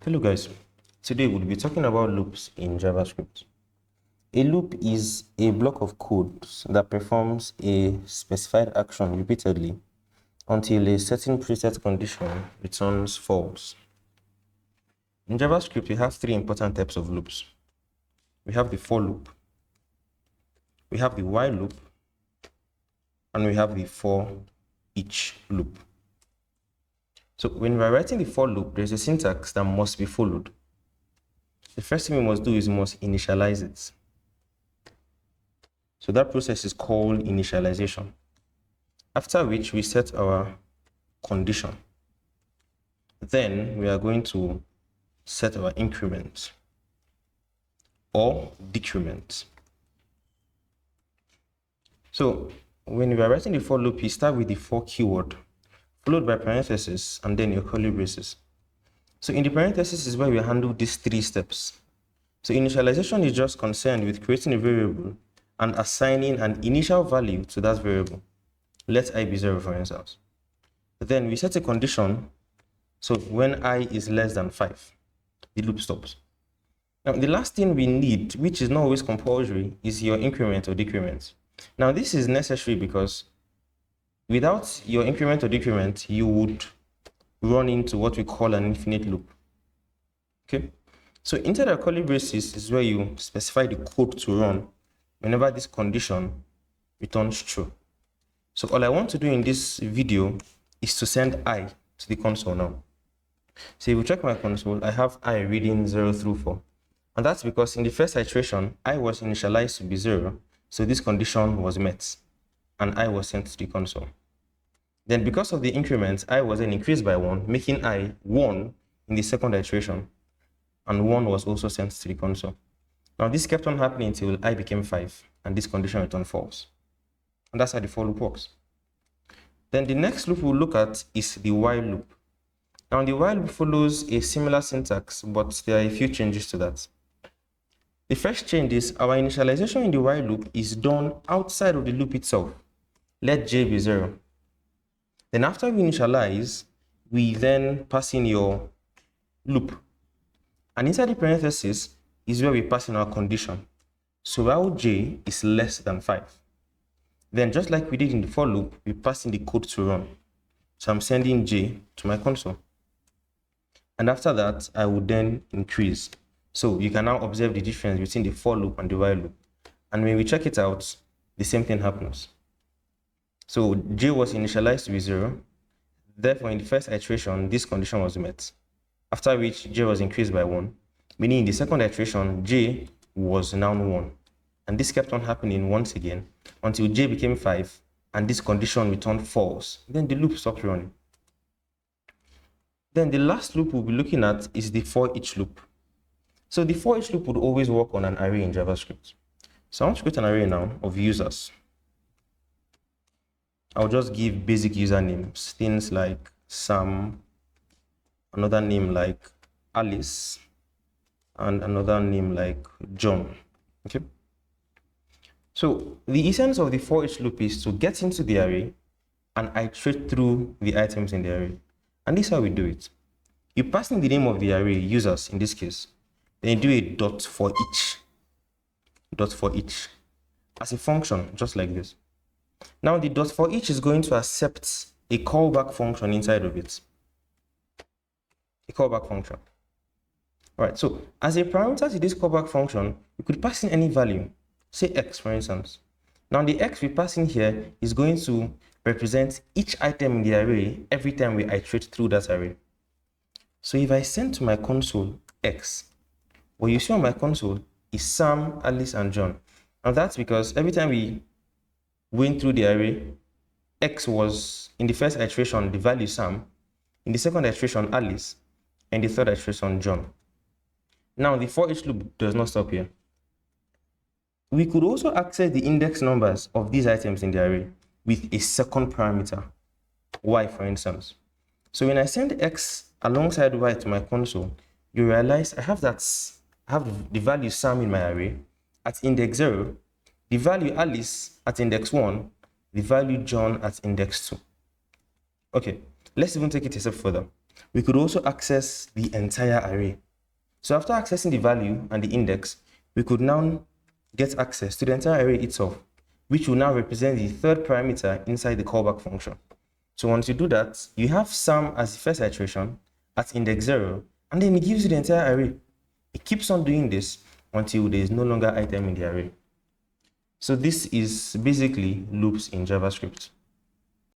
Hello guys, today we'll be talking about loops in JavaScript. A loop is a block of code that performs a specified action repeatedly until a certain preset condition returns false. In JavaScript, we have three important types of loops. We have the for loop, we have the while loop, and we have the forEach loop. So when we are writing the for loop, there's a syntax that must be followed. The first thing we must do is we must initialize it. So that process is called initialization. After which we set our condition. Then we are going to set our increment or decrement. So when we are writing the for loop, you start with the for keyword, followed by parentheses and then your curly braces. So in the parentheses is where we handle these three steps. So initialization is just concerned with creating a variable and assigning an initial value to that variable. Let I be 0, for instance. Then we set a condition. So when I is less than 5, the loop stops. Now the last thing we need, which is not always compulsory, is your increment or decrement. Now this is necessary because without your increment or decrement, you would run into what we call an infinite loop. Okay, so inside our curly braces is where you specify the code to run whenever this condition returns true. So all I want to do in this video is to send I to the console now. So if you check my console, I have I reading 0 through 4. And that's because in the first iteration, I was initialized to be 0. So this condition was met and I was sent to the console. Then because of the increment, I was then increased by 1, making I 1 in the second iteration. And 1 was also sent to the console. Now this kept on happening until I became 5 and this condition returned false. And that's how the for loop works. Then the next loop we'll look at is the while loop. Now the while loop follows a similar syntax, but there are a few changes to that. The first change is our initialization in the while loop is done outside of the loop itself. Let j be 0. Then after we initialize, we then pass in your loop. And inside the parentheses is where we pass in our condition. So while j is less than 5. Then just like we did in the for loop, we pass in the code to run. So I'm sending j to my console. And after that, I will then increase. So you can now observe the difference between the for loop and the while loop. And when we check it out, the same thing happens. So j was initialized to be 0. Therefore, in the first iteration, this condition was met. After which j was increased by 1, meaning in the second iteration, j was now 1. And this kept on happening once again until j became 5 and this condition returned false. Then the loop stopped running. Then the last loop we'll be looking at is the forEach loop. So the forEach loop would always work on an array in JavaScript. So I want to create an array now of users. I'll just give basic usernames, things like Sam, another name like Alice, and another name like John. Okay. So the essence of the forEach loop is to get into the array and iterate through the items in the array. And this is how we do it. You pass in the name of the array, users in this case, then you do a dot for each as a function, just like this. Now the dot for each is going to accept a callback function inside of it. A callback function. All right, so as a parameter to this callback function, you could pass in any value, say x for instance. Now the x we pass in here is going to represent each item in the array every time we iterate through that array. So if I send to my console x, what you see on my console is Sam, Alice, and John. And that's because every time we went through the array, x was in the first iteration the value Sam, in the second iteration Alice, and the third iteration John. Now the forEach loop does not stop here. We could also access the index numbers of these items in the array with a second parameter, y for instance. So when I send x alongside y to my console, you realize I have the value Sam in my array at index 0, the value Alice at index 1, the value John at index 2. Okay, let's even take it a step further. we could also access the entire array. So after accessing the value and the index, we could now get access to the entire array itself, which will now represent the third parameter inside the callback function. So once you do that, you have sum as the first iteration at index 0, and then it gives you the entire array. It keeps on doing this until there is no longer item in the array. So this is basically loops in JavaScript.